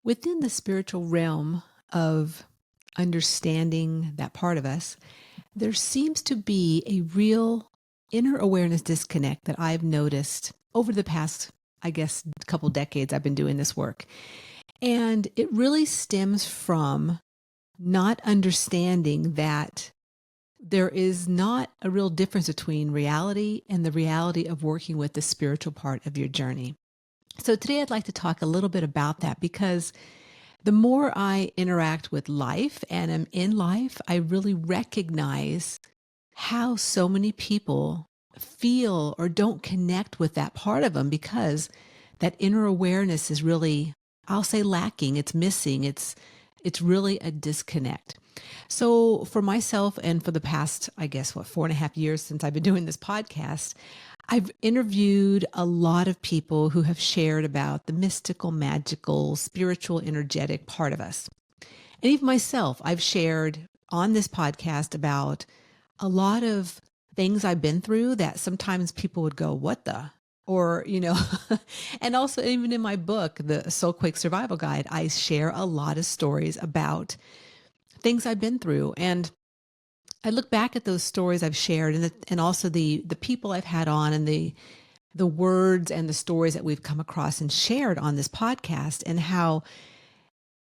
Within the spiritual realm of understanding that part of us, there seems to be a real inner awareness disconnect that I've noticed over the past, I guess, couple decades I've been doing this work. And it really stems from not understanding that there is not a real difference between reality and the reality of working with the spiritual part of your journey. So today I'd like to talk a little bit about that because the more I interact with life and am in life, I really recognize how so many people feel or don't connect with that part of them because that inner awareness is really, I'll say, lacking. It's missing. It's really a disconnect. So for myself and for the past, I guess, 4.5 years since I've been doing this podcast, I've interviewed a lot of people who have shared about the mystical, magical, spiritual, energetic part of us. And even myself, I've shared on this podcast about a lot of things I've been through that sometimes people would go, what the? Or, and also even in my book, the Soul Quake Survival Guide, I share a lot of stories about things I've been through. And I look back at those stories I've shared and also the people I've had on and the words and the stories that we've come across and shared on this podcast, and how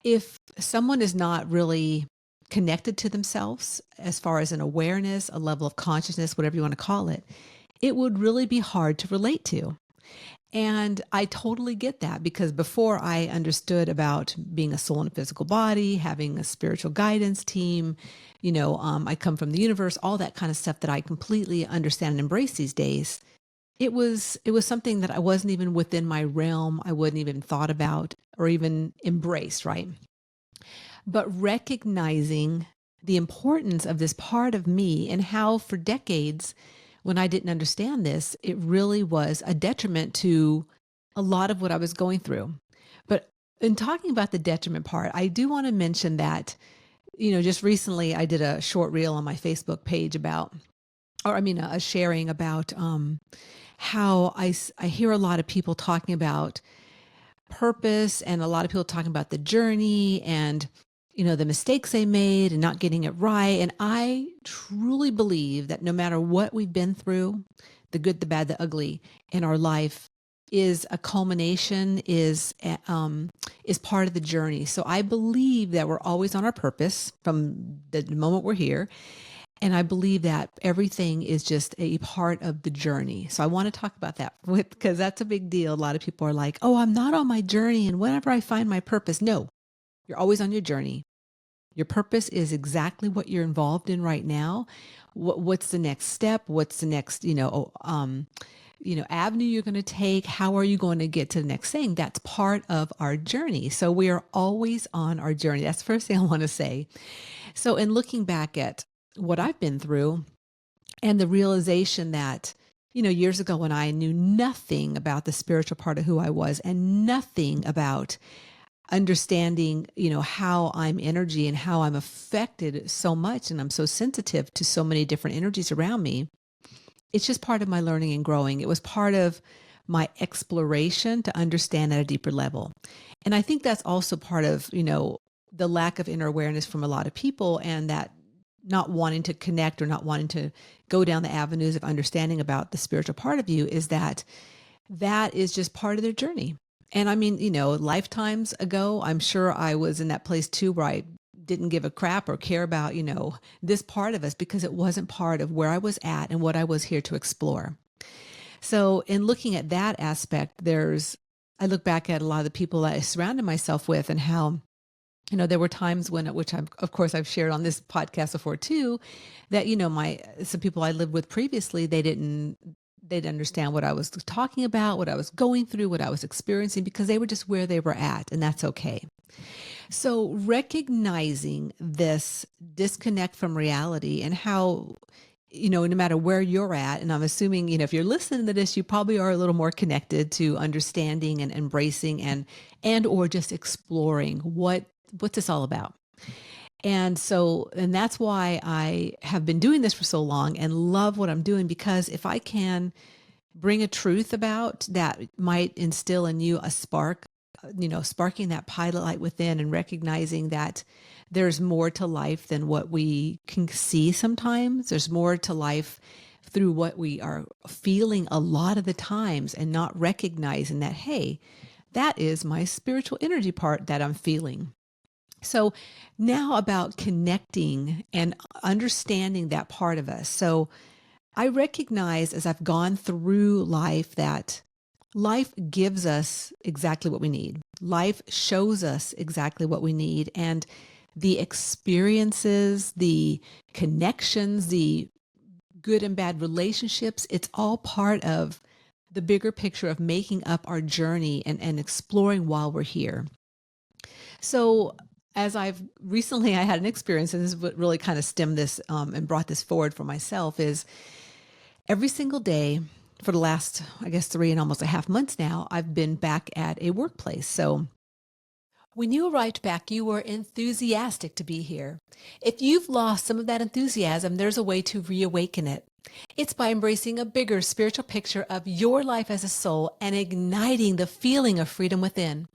if someone is not really connected to themselves as far as an awareness, a level of consciousness, whatever you want to call it, it would really be hard to relate to. And I totally get that because before I understood about being a soul in a physical body, having a spiritual guidance team, I come from the universe, all that kind of stuff that I completely understand and embrace these days. It was something that I wasn't even within my realm. I wouldn't even thought about or even embraced, right? But recognizing the importance of this part of me and how for decades, when I didn't understand this, it really was a detriment to a lot of what I was going through. But in talking about the detriment part, I do want to mention that, just recently I did a short reel on my Facebook page about, or I mean, a sharing about how I hear a lot of people talking about purpose and a lot of people talking about the journey and the mistakes they made and not getting it right. And I truly believe that no matter what we've been through, the good, the bad, the ugly in our life is a culmination, is part of the journey. So I believe that we're always on our purpose from the moment we're here. And I believe that everything is just a part of the journey. So I want to talk about that because that's a big deal. A lot of people are like, oh, I'm not on my journey. And whenever I find my purpose, no, you're always on your journey. Your purpose is exactly what you're involved in right now. What's the next step? What's the next, avenue you're going to take? How are you going to get to the next thing? That's part of our journey. So we are always on our journey. That's the first thing I want to say. So in looking back at what I've been through and the realization that, years ago when I knew nothing about the spiritual part of who I was and nothing about understanding, how I'm energy and how I'm affected so much. And I'm so sensitive to so many different energies around me. It's just part of my learning and growing. It was part of my exploration to understand at a deeper level. And I think that's also part of, the lack of inner awareness from a lot of people, and that not wanting to connect or not wanting to go down the avenues of understanding about the spiritual part of you is that is just part of their journey. And I mean, lifetimes ago, I'm sure I was in that place too, where I didn't give a crap or care about, this part of us because it wasn't part of where I was at and what I was here to explore. So in looking at that aspect, I look back at a lot of the people that I surrounded myself with and how, there were times when, of course I've shared on this podcast before too, that, some people I lived with previously, they'd understand what I was talking about, what I was going through, what I was experiencing, because they were just where they were at, and that's okay. So recognizing this disconnect from reality and how, no matter where you're at, and I'm assuming, if you're listening to this, you probably are a little more connected to understanding and embracing and or just exploring what's this all about. And that's why I have been doing this for so long and love what I'm doing, because if I can bring a truth about that might instill in you a spark sparking that pilot light within and recognizing that there's more to life than what we can see sometimes. There's more to life through what we are feeling a lot of the times, and not recognizing that, hey, that is my spiritual energy part that I'm feeling. So now about connecting and understanding that part of us. So I recognize as I've gone through life that life gives us exactly what we need. Life shows us exactly what we need. And the experiences, the connections, the good and bad relationships, it's all part of the bigger picture of making up our journey and exploring while we're here. So as I had an experience, and this is what really kind of stemmed this and brought this forward for myself, is every single day for the last, I guess, 3 and almost a half months now, I've been back at a workplace. So when you arrived back, you were enthusiastic to be here. If you've lost some of that enthusiasm, there's a way to reawaken it. It's by embracing a bigger spiritual picture of your life as a soul and igniting the feeling of freedom within.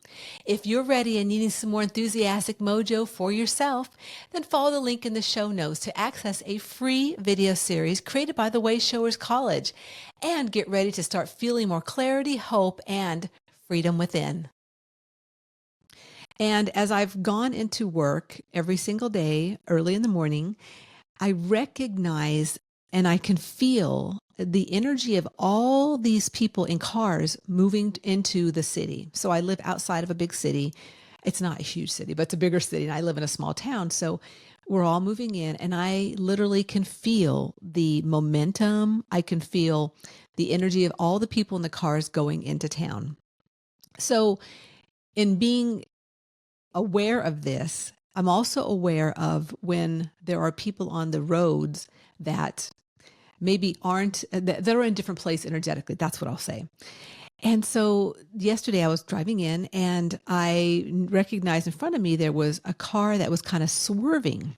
If you're ready and needing some more enthusiastic mojo for yourself, then follow the link in the show notes to access a free video series created by the Way Showers College and get ready to start feeling more clarity, hope, and freedom within. And as I've gone into work every single day, early in the morning, I recognize and I can feel the energy of all these people in cars moving into the city. So I live outside of a big city. It's not a huge city, but it's a bigger city. And I live in a small town. So we're all moving in, and I literally can feel the momentum. I can feel the energy of all the people in the cars going into town. So in being aware of this, I'm also aware of when there are people on the roads that maybe aren't, that are in a different place energetically. That's what I'll say. And so yesterday I was driving in and I recognized in front of me there was a car that was kind of swerving.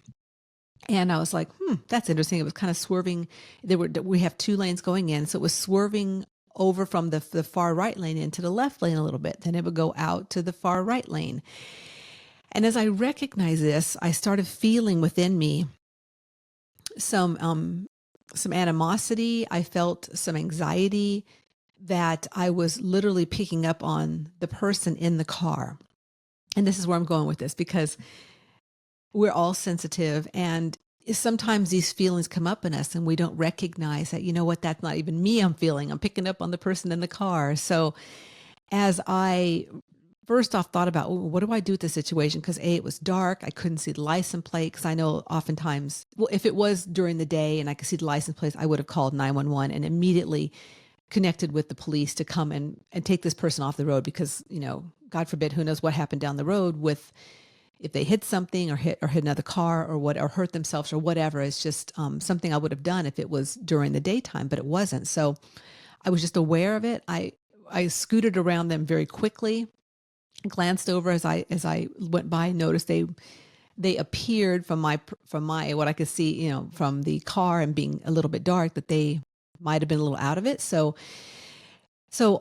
And I was like, that's interesting. It was kind of swerving. We have 2 lanes going in. So it was swerving over from the far right lane into the left lane a little bit. Then it would go out to the far right lane. And as I recognized this, I started feeling within me some animosity. I felt some anxiety that I was literally picking up on the person in the car. And this is where I'm going with this, because we're all sensitive, and sometimes these feelings come up in us and we don't recognize that, you know what, that's not even me I'm feeling. I'm picking up on the person in the car. So as I first off thought about, what do I do with this situation? Because it was dark. I couldn't see the license plate, because I know oftentimes, well, if it was during the day and I could see the license plates, I would have called 911 and immediately connected with the police to come and take this person off the road, because, God forbid, who knows what happened down the road with, if they hit something or hit another car or hurt themselves or whatever. It's just something I would have done if it was during the daytime, but it wasn't. So I was just aware of it. I scooted around them very quickly, glanced over as I went by, noticed they appeared from my what I could see, from the car, and being a little bit dark, that they might have been a little out of it. So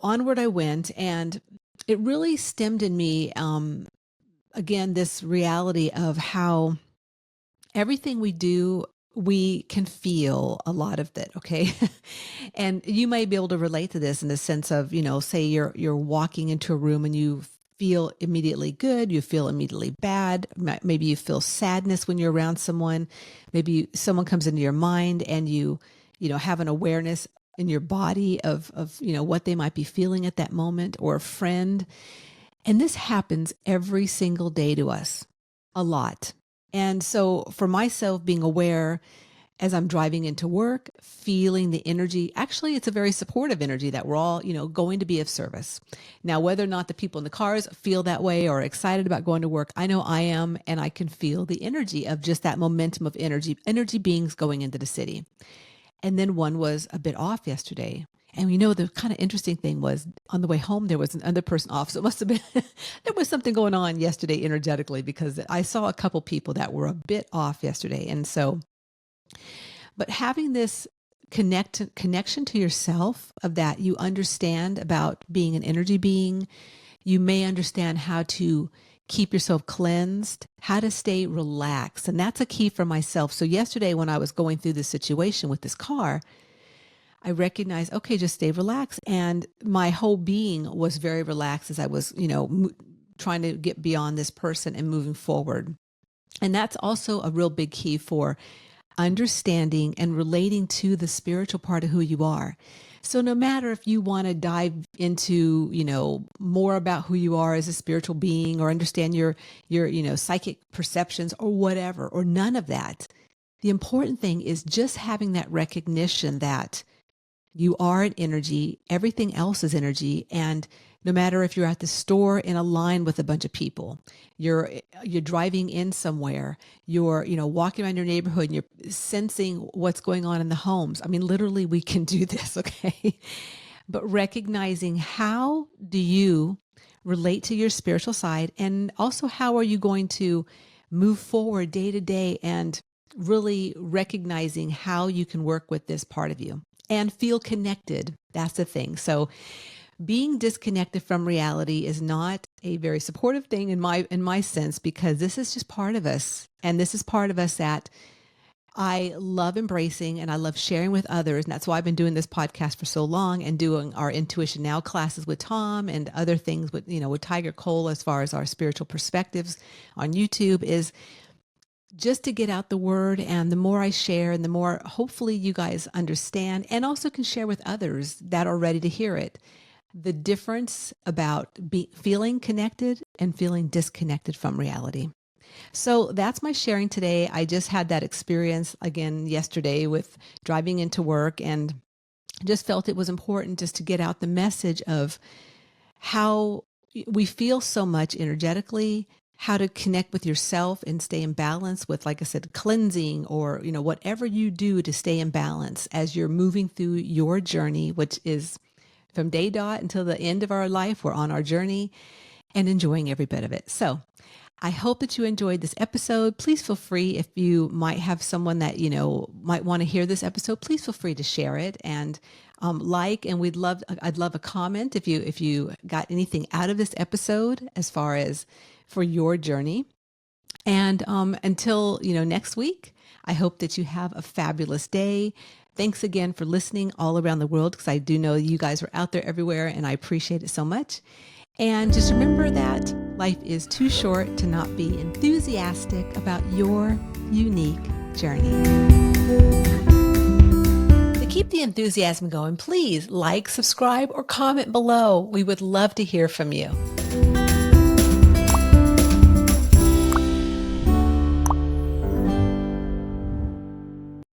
onward I went, and it really stemmed in me, again, this reality of how everything we do, we can feel a lot of it. Okay. And you may be able to relate to this in the sense of, say you're walking into a room and you feel immediately good, you feel immediately bad. Maybe you feel sadness when you're around someone. Maybe someone comes into your mind and you have an awareness in your body of what they might be feeling at that moment, or a friend. And this happens every single day to us, a lot. And so for myself, being aware as I'm driving into work, feeling the energy, actually, it's a very supportive energy that we're all, going to be of service. Now, whether or not the people in the cars feel that way or excited about going to work, I know I am, and I can feel the energy of just that momentum of energy beings going into the city. And then one was a bit off yesterday. And the kind of interesting thing was, on the way home, there was another person off. So it must have been, there was something going on yesterday energetically, because I saw a couple people that were a bit off yesterday. And so, but having this connection to yourself, of that you understand about being an energy being, You may understand how to keep yourself cleansed, how to stay relaxed. And that's a key for myself. So yesterday when I was going through this situation with this car, I recognized, okay, just stay relaxed. And my whole being was very relaxed as I was, trying to get beyond this person and moving forward. And that's also a real big key for understanding and relating to the spiritual part of who you are. So no matter if you want to dive into, more about who you are as a spiritual being, or understand your psychic perceptions or whatever, or none of that, the important thing is just having that recognition that you are an energy, everything else is energy. And no matter if you're at the store in a line with a bunch of people, you're driving in somewhere, you're, walking around your neighborhood and you're sensing what's going on in the homes. I mean, literally we can do this, okay? But recognizing, how do you relate to your spiritual side? And also, how are you going to move forward day to day, and really recognizing how you can work with this part of you and feel connected. That's the thing. So being disconnected from reality is not a very supportive thing in my sense, because this is just part of us. And this is part of us that I love embracing and I love sharing with others. And that's why I've been doing this podcast for so long, and doing our Intuition Now classes with Tom and other things with, with Tiger Cole, as far as our spiritual perspectives on YouTube, is just to get out the word. And the more I share, and the more hopefully you guys understand, and also can share with others that are ready to hear it, the difference about feeling connected and feeling disconnected from reality. So that's my sharing today. I just had that experience again yesterday with driving into work, and just felt it was important just to get out the message of how we feel so much energetically, how to connect with yourself and stay in balance with, like I said, cleansing, or, whatever you do to stay in balance as you're moving through your journey, which is from day dot until the end of our life. We're on our journey and enjoying every bit of it. So I hope that you enjoyed this episode. Please feel free, if you might have someone that, might want to hear this episode, please feel free to share it and and I'd love a comment if you got anything out of this episode as far as for your journey. And until, next week, I hope that you have a fabulous day. Thanks again for listening all around the world, because I do know you guys are out there everywhere, and I appreciate it so much. And just remember that life is too short to not be enthusiastic about your unique journey. To keep the enthusiasm going, please like, subscribe, or comment below. We would love to hear from you.